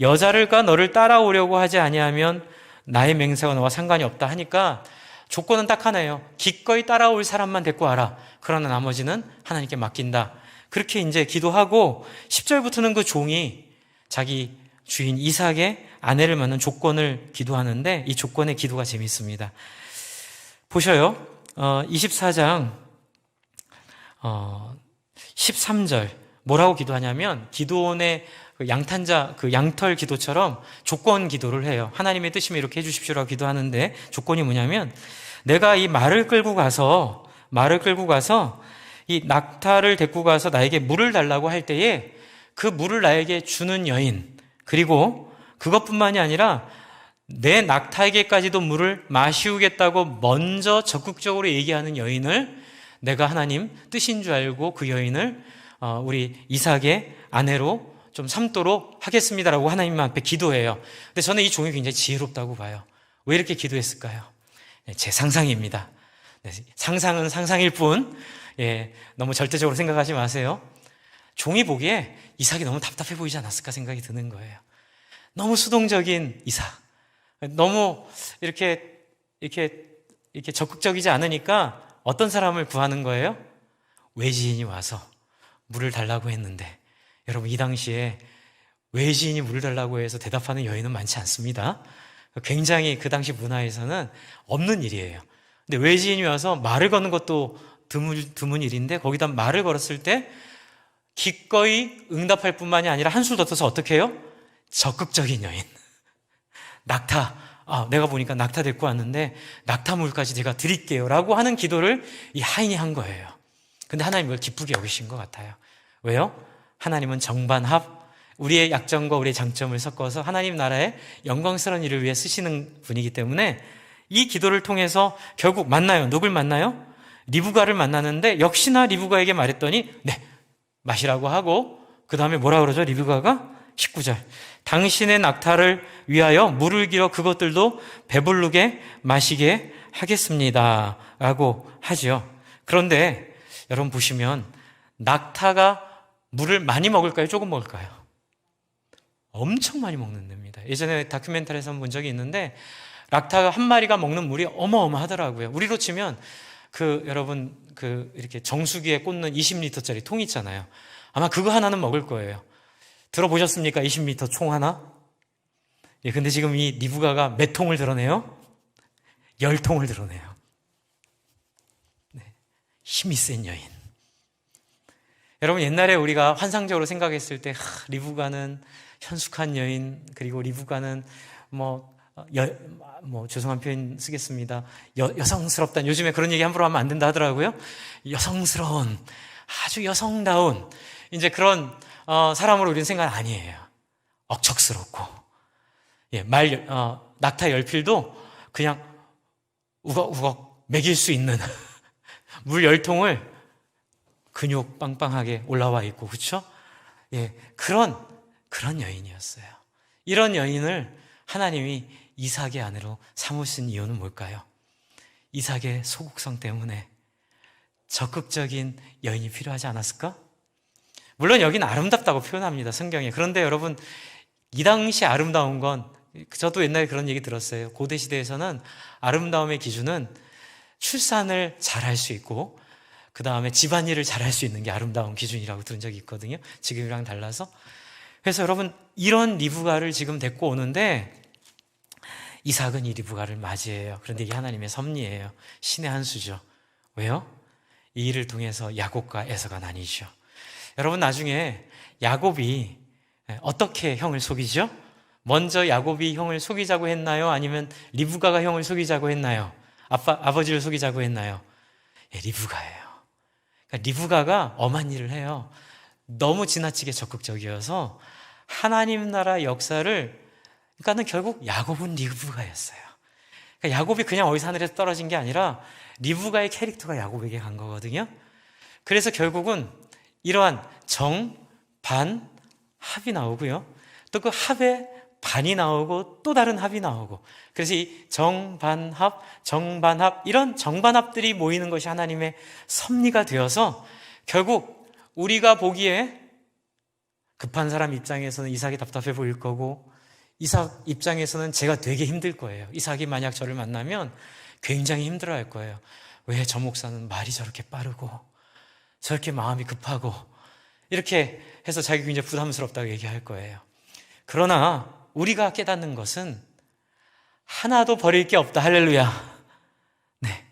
여자를가 너를 따라오려고 하지 아니하면 나의 맹세가 너와 상관이 없다 하니까 조건은 딱 하나예요. 기꺼이 따라올 사람만 데리고 와라. 그러나 나머지는 하나님께 맡긴다. 그렇게 이제 기도하고 10절부터는 그 종이 자기 주인 이삭의 아내를 만난 조건을 기도하는데 이 조건의 기도가 재밌습니다. 보셔요. 24장 13절 뭐라고 기도하냐면 기도원의 양탄자 그 양털 기도처럼 조건 기도를 해요. 하나님의 뜻이면 이렇게 해주십시오라고 기도하는데 조건이 뭐냐면 내가 이 말을 끌고 가서 이 낙타를 데리고 가서 나에게 물을 달라고 할 때에 그 물을 나에게 주는 여인, 그리고 그것뿐만이 아니라 내 낙타에게까지도 물을 마시우겠다고 먼저 적극적으로 얘기하는 여인을 내가 하나님 뜻인 줄 알고 그 여인을 우리 이삭의 아내로 좀 삼도록 하겠습니다라고 하나님 앞에 기도해요. 근데 저는 이 종이 굉장히 지혜롭다고 봐요. 왜 이렇게 기도했을까요? 제 상상입니다. 상상은 상상일 뿐, 너무 절대적으로 생각하지 마세요. 종이 보기에 이삭이 너무 답답해 보이지 않았을까 생각이 드는 거예요. 너무 수동적인 이삭, 너무 이렇게 적극적이지 않으니까 어떤 사람을 구하는 거예요? 외지인이 와서 물을 달라고 했는데, 여러분 이 당시에 외지인이 물을 달라고 해서 대답하는 여인은 많지 않습니다. 굉장히 그 당시 문화에서는 없는 일이에요. 근데 외지인이 와서 말을 거는 것도 드문 일인데 거기다 말을 걸었을 때 기꺼이 응답할 뿐만이 아니라 한술 더 떠서 어떻게 해요? 적극적인 여인. 낙타, 내가 보니까 낙타 데리고 왔는데 낙타물까지 제가 드릴게요 라고 하는 기도를 이 하인이 한 거예요. 근데 하나님 그걸 기쁘게 여기신 것 같아요. 왜요? 하나님은 정반합, 우리의 약점과 우리의 장점을 섞어서 하나님 나라의 영광스러운 일을 위해 쓰시는 분이기 때문에 이 기도를 통해서 결국 만나요. 누굴 만나요? 리브가를 만나는데 역시나 리브가에게 말했더니 네, 마시라고 하고 그 다음에 뭐라 그러죠? 리브가가 19절 당신의 낙타를 위하여 물을 길어 그것들도 배부르게 마시게 하겠습니다 라고 하죠. 그런데 여러분 보시면 낙타가 물을 많이 먹을까요? 조금 먹을까요? 엄청 많이 먹는 데입니다. 예전에 다큐멘터리에서 본 적이 있는데 낙타가 한 마리가 먹는 물이 어마어마하더라고요. 우리로 치면 여러분 이렇게 정수기에 꽂는 20리터짜리 통 있잖아요. 아마 그거 하나는 먹을 거예요. 들어보셨습니까? 20리터 총 하나? 근데 지금 이 리브가가 몇 통을 드러내요? 10통을 드러내요. 네, 힘이 센 여인. 여러분 옛날에 우리가 환상적으로 생각했을 때 리브가는 현숙한 여인, 그리고 리브가는 죄송한 표현 쓰겠습니다. 여성스럽다는, 요즘에 그런 얘기 함부로 하면 안 된다 하더라고요. 여성스러운, 아주 여성다운 이제 그런 사람으로 우리는 생각 아니에요. 억척스럽고, 낙타 열필도 그냥 우걱우걱 먹일 수 있는 물 10통을 근육 빵빵하게 올라와 있고, 그렇죠? 그런 여인이었어요. 이런 여인을 하나님이 이삭의 아내로 삼으신 이유는 뭘까요? 이삭의 소극성 때문에 적극적인 여인이 필요하지 않았을까? 물론 여기는 아름답다고 표현합니다, 성경에. 그런데 여러분, 이 당시 아름다운 건, 저도 옛날에 그런 얘기 들었어요. 고대 시대에서는 아름다움의 기준은 출산을 잘할 수 있고 그 다음에 집안일을 잘할 수 있는 게 아름다운 기준이라고 들은 적이 있거든요. 지금이랑 달라서. 그래서 여러분 이런 리브가를 지금 데리고 오는데 이삭은 이 리브가를 맞이해요. 그런데 이게 하나님의 섭리예요. 신의 한 수죠. 왜요? 이 일을 통해서 야곱과 에서가 나뉘죠. 여러분 나중에 야곱이 어떻게 형을 속이죠? 먼저 야곱이 형을 속이자고 했나요? 아니면 리브가가 형을 속이자고 했나요? 아버지를 속이자고 했나요? 리브가예요. 그러니까 리브가가 엄한 일을 해요. 너무 지나치게 적극적이어서 하나님 나라 역사를, 그러니까는 결국 야곱은 리브가였어요. 그러니까 야곱이 그냥 어디서 하늘에서 떨어진 게 아니라 리브가의 캐릭터가 야곱에게 간 거거든요. 그래서 결국은 이러한 정, 반, 합이 나오고요. 또 그 합에 반이 나오고 또 다른 합이 나오고, 그래서 이 정반합, 정반합, 이런 정반합들이 모이는 것이 하나님의 섭리가 되어서 결국 우리가 보기에 급한 사람 입장에서는 이삭이 답답해 보일 거고, 이삭 입장에서는 제가 되게 힘들 거예요. 이삭이 만약 저를 만나면 굉장히 힘들어할 거예요. 왜 저 목사는 말이 저렇게 빠르고 저렇게 마음이 급하고, 이렇게 해서 자기 굉장히 부담스럽다고 얘기할 거예요. 그러나 우리가 깨닫는 것은 하나도 버릴 게 없다. 할렐루야. 네.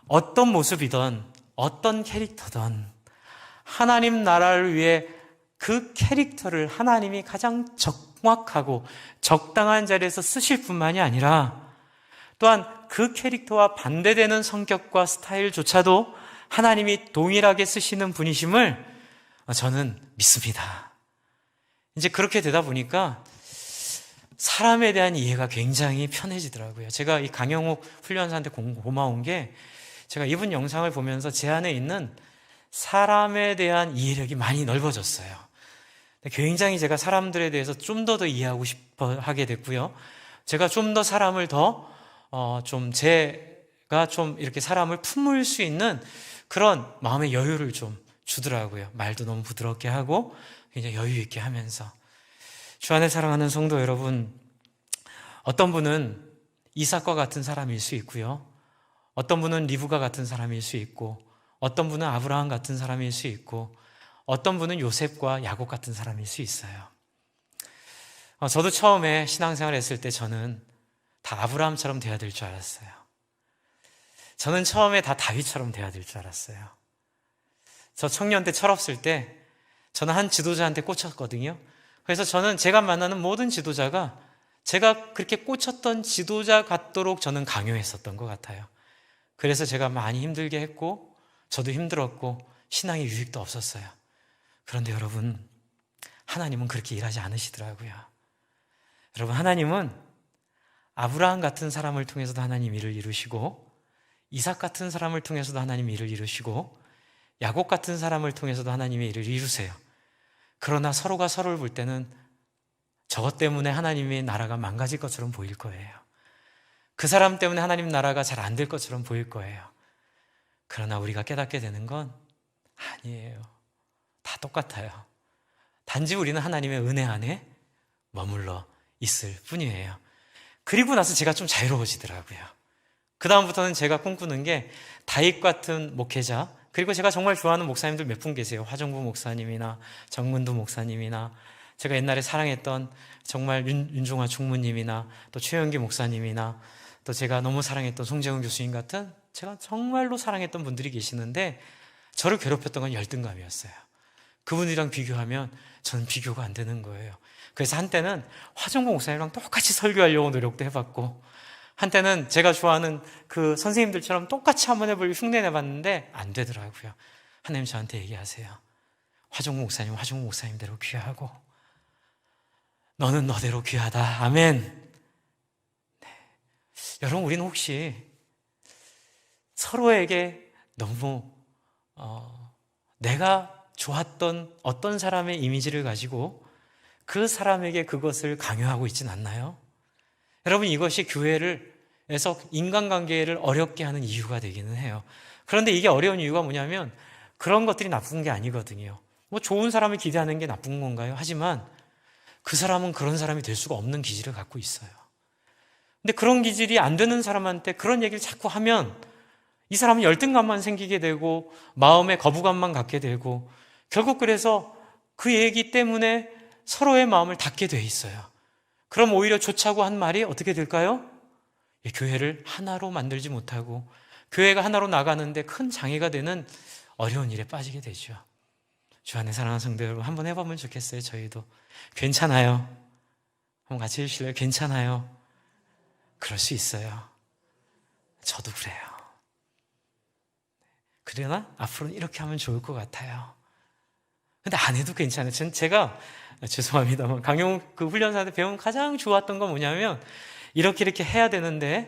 어떤 모습이든 어떤 캐릭터든 하나님 나라를 위해 그 캐릭터를 하나님이 가장 정확하고 적당한 자리에서 쓰실 뿐만이 아니라, 또한 그 캐릭터와 반대되는 성격과 스타일조차도 하나님이 동일하게 쓰시는 분이심을 저는 믿습니다. 이제 그렇게 되다 보니까 사람에 대한 이해가 굉장히 편해지더라고요. 제가 이 강영욱 훈련사한테 고마운 게, 제가 이분 영상을 보면서 제 안에 있는 사람에 대한 이해력이 많이 넓어졌어요. 굉장히 제가 사람들에 대해서 좀 더 이해하고 싶어 하게 됐고요. 제가 좀 더 사람을 제가 좀 이렇게 사람을 품을 수 있는 그런 마음의 여유를 좀 주더라고요. 말도 너무 부드럽게 하고 굉장히 여유 있게 하면서. 주 안에 사랑하는 성도 여러분, 어떤 분은 이삭과 같은 사람일 수 있고요. 어떤 분은 리브가 같은 사람일 수 있고, 어떤 분은 아브라함 같은 사람일 수 있고, 어떤 분은 요셉과 야곱 같은 사람일 수 있어요. 저도 처음에 신앙생활 했을 때 저는 다 아브라함처럼 돼야 될 줄 알았어요. 저는 처음에 다 다윗처럼 돼야 될 줄 알았어요. 저 청년 때 철없을 때 저는 한 지도자한테 꽂혔거든요. 그래서 저는 제가 만나는 모든 지도자가 제가 그렇게 꽂혔던 지도자 같도록 저는 강요했었던 것 같아요. 그래서 제가 많이 힘들게 했고, 저도 힘들었고, 신앙의 유익도 없었어요. 그런데 여러분, 하나님은 그렇게 일하지 않으시더라고요. 여러분, 하나님은 아브라함 같은 사람을 통해서도 하나님 일을 이루시고, 이삭 같은 사람을 통해서도 하나님 일을 이루시고, 야곱 같은 사람을 통해서도 하나님의 일을 이루세요. 그러나 서로가 서로를 볼 때는 저것 때문에 하나님의 나라가 망가질 것처럼 보일 거예요. 그 사람 때문에 하나님 나라가 잘 안 될 것처럼 보일 거예요. 그러나 우리가 깨닫게 되는 건 아니에요. 다 똑같아요. 단지 우리는 하나님의 은혜 안에 머물러 있을 뿐이에요. 그리고 나서 제가 좀 자유로워지더라고요. 그 다음부터는 제가 꿈꾸는 게 다윗 같은 목회자, 그리고 제가 정말 좋아하는 목사님들 몇 분 계세요. 화정부 목사님이나 정문두 목사님이나, 제가 옛날에 사랑했던 정말 윤종화 총무님이나, 또 최영기 목사님이나, 또 제가 너무 사랑했던 송재훈 교수님 같은 제가 정말로 사랑했던 분들이 계시는데, 저를 괴롭혔던 건 열등감이었어요. 그분들이랑 비교하면 저는 비교가 안 되는 거예요. 그래서 한때는 화정부 목사님이랑 똑같이 설교하려고 노력도 해봤고, 한때는 제가 좋아하는 그 선생님들처럼 똑같이 한번 해보려고 흉내내봤는데 안 되더라고요. 하나님 저한테 얘기하세요. 화정부 목사님, 화정부 목사님대로 귀하고 너는 너대로 귀하다. 아멘. 네. 여러분, 우리는 혹시 서로에게 너무 내가 좋았던 어떤 사람의 이미지를 가지고 그 사람에게 그것을 강요하고 있진 않나요? 여러분, 이것이 교회에서 인간관계를 어렵게 하는 이유가 되기는 해요. 그런데 이게 어려운 이유가 뭐냐면 그런 것들이 나쁜 게 아니거든요. 뭐 좋은 사람을 기대하는 게 나쁜 건가요? 하지만 그 사람은 그런 사람이 될 수가 없는 기질을 갖고 있어요. 근데 그런 기질이 안 되는 사람한테 그런 얘기를 자꾸 하면 이 사람은 열등감만 생기게 되고 마음에 거부감만 갖게 되고, 결국 그래서 그 얘기 때문에 서로의 마음을 닫게 돼 있어요. 그럼 오히려 좋자고 한 말이 어떻게 될까요? 교회를 하나로 만들지 못하고 교회가 하나로 나가는데 큰 장애가 되는 어려운 일에 빠지게 되죠. 주 안에 사랑하는 성도 여러분, 한번 해보면 좋겠어요. 저희도 괜찮아요. 한번 같이 해주실래요? 괜찮아요. 그럴 수 있어요. 저도 그래요. 그러나 앞으로는 이렇게 하면 좋을 것 같아요. 근데 안 해도 괜찮아요. 제가 죄송합니다만 강용 그 훈련사한테 배운 가장 좋았던 건 뭐냐면 이렇게 해야 되는데,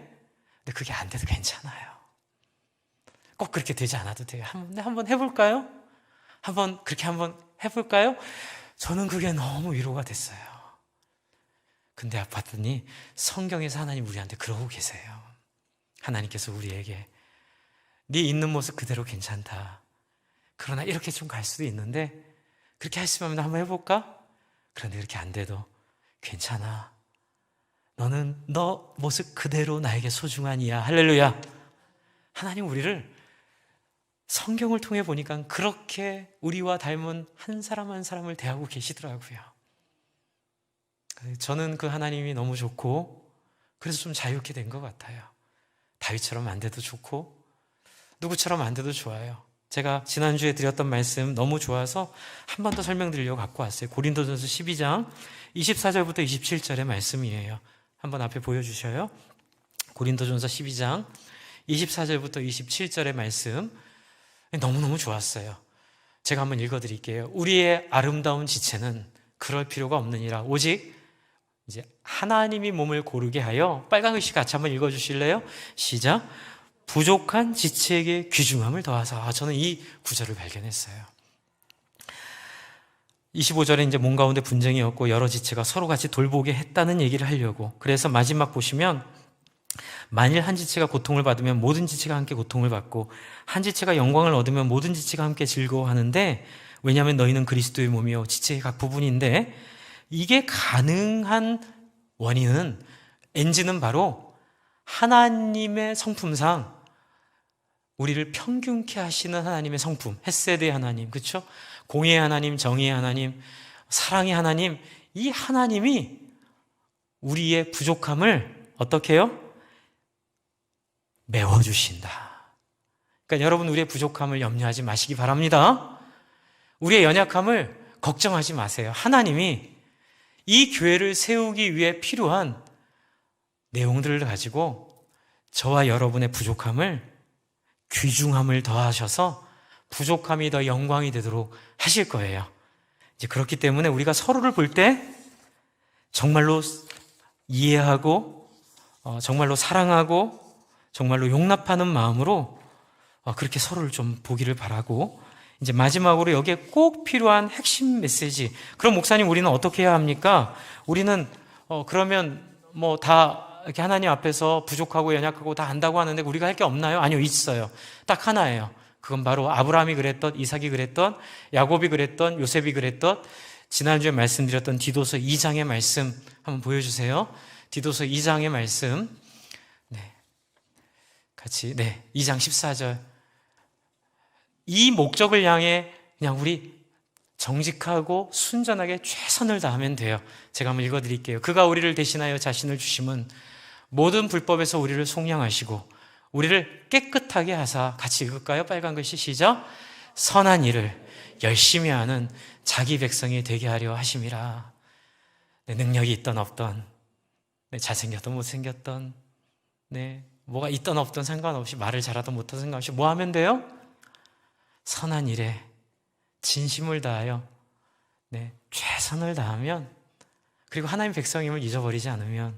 근데 그게 안 돼도 괜찮아요. 꼭 그렇게 되지 않아도 돼요. 한번 해볼까요? 그렇게 한번 해볼까요? 저는 그게 너무 위로가 됐어요. 근데 봤더니 성경에서 하나님 우리한테 그러고 계세요. 하나님께서 우리에게 네 있는 모습 그대로 괜찮다. 그러나 이렇게 좀 갈 수도 있는데 그렇게 할 수 있으면 한번 해볼까? 그런데 그렇게 안 돼도 괜찮아. 너는 너 모습 그대로 나에게 소중한 이야. 할렐루야. 하나님 우리를 성경을 통해 보니까 그렇게 우리와 닮은 한 사람 한 사람을 대하고 계시더라고요. 저는 그 하나님이 너무 좋고 그래서 좀 자유롭게 된 것 같아요. 다윗처럼 안 돼도 좋고 누구처럼 안 돼도 좋아요. 제가 지난주에 드렸던 말씀 너무 좋아서 한 번 더 설명드리려고 갖고 왔어요. 고린도전서 12장 24절부터 27절의 말씀이에요. 한번 앞에 보여주셔요. 고린도전서 12장 24절부터 27절의 말씀 너무너무 좋았어요. 제가 한번 읽어드릴게요. 우리의 아름다운 지체는 그럴 필요가 없느니라. 오직 이제 하나님이 몸을 고르게 하여, 빨간 글씨 같이 한번 읽어주실래요? 시작. 부족한 지체에게 귀중함을 더하사. 저는 이 구절을 발견했어요. 25절에 이제 몸 가운데 분쟁이 없고 여러 지체가 서로 같이 돌보게 했다는 얘기를 하려고. 그래서 마지막 보시면 만일 한 지체가 고통을 받으면 모든 지체가 함께 고통을 받고 한 지체가 영광을 얻으면 모든 지체가 함께 즐거워하는데 왜냐하면 너희는 그리스도의 몸이요 지체의 각 부분인데 이게 가능한 원인은 엔진은 바로 하나님의 성품상 우리를 평균케 하시는 하나님의 성품, 헤세드의 하나님, 그렇죠? 공의의 하나님, 정의의 하나님, 사랑의 하나님, 이 하나님이 우리의 부족함을 어떻게 해요? 메워주신다. 그러니까 여러분 우리의 부족함을 염려하지 마시기 바랍니다. 우리의 연약함을 걱정하지 마세요. 하나님이 이 교회를 세우기 위해 필요한 내용들을 가지고 저와 여러분의 부족함을 귀중함을 더하셔서 부족함이 더 영광이 되도록 하실 거예요. 이제 그렇기 때문에 우리가 서로를 볼 때 정말로 이해하고 정말로 사랑하고 정말로 용납하는 마음으로 그렇게 서로를 좀 보기를 바라고 이제 마지막으로 여기에 꼭 필요한 핵심 메시지. 그럼 목사님 우리는 어떻게 해야 합니까? 우리는 그러면 뭐 다 이렇게 하나님 앞에서 부족하고 연약하고 다 안다고 하는데 우리가 할 게 없나요? 아니요, 있어요. 딱 하나예요. 그건 바로 아브라함이 그랬던, 이삭이 그랬던, 야곱이 그랬던, 요셉이 그랬던, 지난주에 말씀드렸던 디도서 2장의 말씀 한번 보여주세요. 디도서 2장의 말씀. 네, 같이 2장 14절. 이 목적을 향해 그냥 우리 정직하고 순전하게 최선을 다하면 돼요. 제가 한번 읽어드릴게요. 그가 우리를 대신하여 자신을 주심은 모든 불법에서 우리를 속량하시고 우리를 깨끗하게 하사, 같이 읽을까요? 빨간 글씨 시작. 선한 일을 열심히 하는 자기 백성이 되게 하려 하심이라. 능력이 있던 없던, 잘생겼던 못생겼던, 뭐가 있던 없던 상관없이, 말을 잘하던 못하던 상관없이 뭐 하면 돼요? 선한 일에 진심을 다하여 최선을 다하면, 그리고 하나님 백성임을 잊어버리지 않으면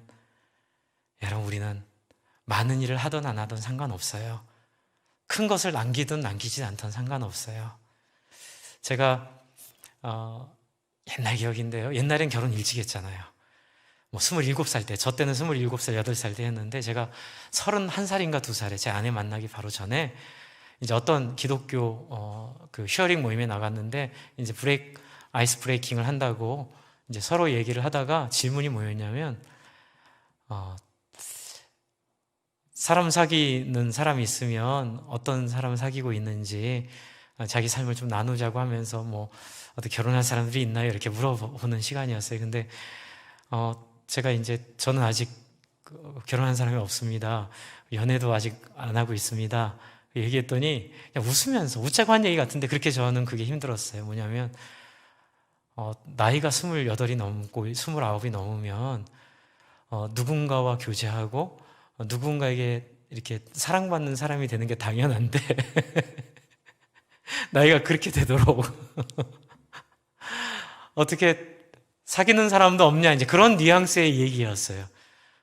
여러분 우리는 많은 일을 하든 안 하든 상관없어요. 큰 것을 남기든 남기지 않든 상관없어요. 제가 옛날 기억인데요. 옛날엔 결혼 일찍 했잖아요. 뭐 27살 때, 저 때는 27살, 8살 때 했는데 제가 31살인가 2살에 제 아내 만나기 바로 전에 이제 어떤 기독교 그 쉐어링 모임에 나갔는데 이제 아이스 브레이킹을 한다고 이제 서로 얘기를 하다가 질문이 뭐였냐면 사람 사귀는 사람이 있으면 어떤 사람을 사귀고 있는지 자기 삶을 좀 나누자고 하면서 뭐 어떻게 결혼할 사람들이 있나요? 이렇게 물어보는 시간이었어요. 근데 제가 이제 저는 아직 결혼한 사람이 없습니다. 연애도 아직 안 하고 있습니다. 얘기했더니 그냥 웃으면서 웃자고 한 얘기 같은데 그렇게 저는 그게 힘들었어요. 뭐냐면 나이가 28이 넘고 29이 넘으면 누군가와 교제하고 누군가에게 이렇게 사랑받는 사람이 되는 게 당연한데 나이가 그렇게 되도록 어떻게 사귀는 사람도 없냐, 이제 그런 뉘앙스의 얘기였어요.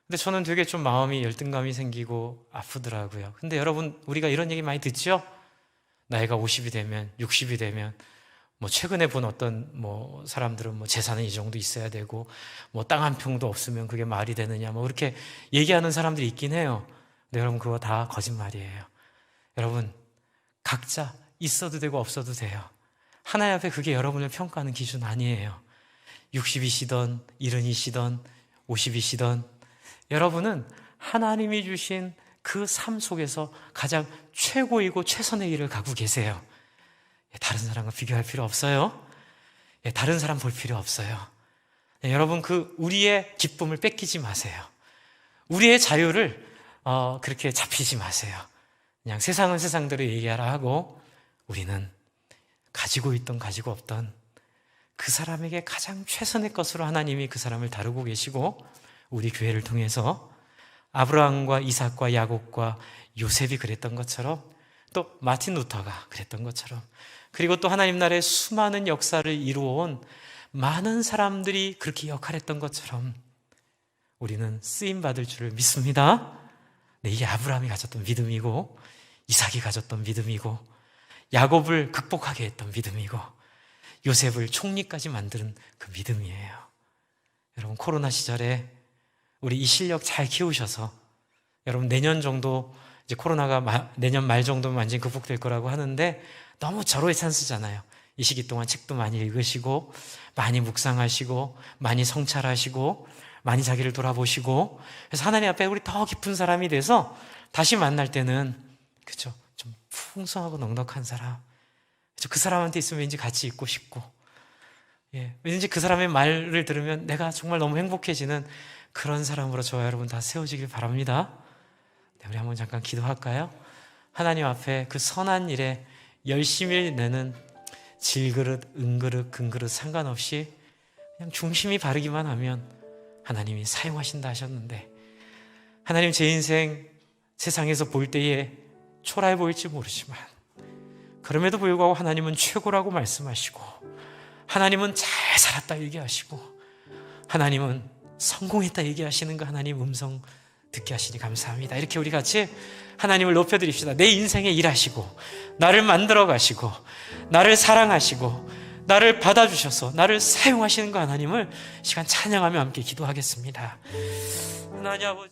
근데 저는 되게 좀 마음이 열등감이 생기고 아프더라고요. 근데 여러분 우리가 이런 얘기 많이 듣죠? 나이가 50이 되면 60이 되면 뭐 최근에 본 어떤 뭐 사람들은 뭐 재산은 이 정도 있어야 되고 뭐 땅 한 평도 없으면 그게 말이 되느냐 뭐 그렇게 얘기하는 사람들이 있긴 해요. 근데 여러분 그거 다 거짓말이에요. 여러분 각자 있어도 되고 없어도 돼요. 하나님 앞에 그게 여러분을 평가하는 기준 아니에요. 60이시던 70이시던 50이시던 여러분은 하나님이 주신 그 삶 속에서 가장 최고이고 최선의 일을 가고 계세요. 다른 사람과 비교할 필요 없어요. 다른 사람 볼 필요 없어요. 여러분, 우리의 기쁨을 뺏기지 마세요. 우리의 자유를 그렇게 잡히지 마세요. 그냥 세상은 세상대로 얘기하라 하고 우리는 가지고 있던 가지고 없던 그 사람에게 가장 최선의 것으로 하나님이 그 사람을 다루고 계시고, 우리 교회를 통해서 아브라함과 이삭과 야곱과 요셉이 그랬던 것처럼, 또 마틴 루터가 그랬던 것처럼, 그리고 또 하나님 나라의 수많은 역사를 이루어온 많은 사람들이 그렇게 역할했던 것처럼 우리는 쓰임받을 줄을 믿습니다. 네, 이게 아브라함이 가졌던 믿음이고, 이삭이 가졌던 믿음이고, 야곱을 극복하게 했던 믿음이고, 요셉을 총리까지 만드는 그 믿음이에요. 여러분, 코로나 시절에 우리 이 실력 잘 키우셔서 여러분 내년 정도, 이제 코로나가 내년 말 정도면 완전히 극복될 거라고 하는데 너무 절호의 찬스잖아요. 이 시기 동안 책도 많이 읽으시고 많이 묵상하시고 많이 성찰하시고 많이 자기를 돌아보시고, 그래서 하나님 앞에 우리 더 깊은 사람이 돼서 다시 만날 때는, 그렇죠, 좀 풍성하고 넉넉한 사람, 그렇죠, 그 사람한테 있으면 왠지 같이 있고 싶고, 왠지 그 사람의 말을 들으면 내가 정말 너무 행복해지는 그런 사람으로 저와 여러분 다 세워지길 바랍니다. 네, 우리 한번 잠깐 기도할까요? 하나님 앞에 그 선한 일에 열심히 내는 질그릇, 은그릇, 금그릇 상관없이 그냥 중심이 바르기만 하면 하나님이 사용하신다 하셨는데, 하나님, 제 인생 세상에서 볼 때에 초라해 보일지 모르지만 그럼에도 불구하고 하나님은 최고라고 말씀하시고, 하나님은 잘 살았다 얘기하시고, 하나님은 성공했다 얘기하시는 그 하나님 음성 듣게 하시니 감사합니다. 이렇게 우리 같이 하나님을 높여드립시다. 내 인생에 일하시고 나를 만들어 가시고 나를 사랑하시고 나를 받아주셔서 나를 사용하시는 그 하나님을 시간 찬양하며 함께 기도하겠습니다. 하나님 아버지,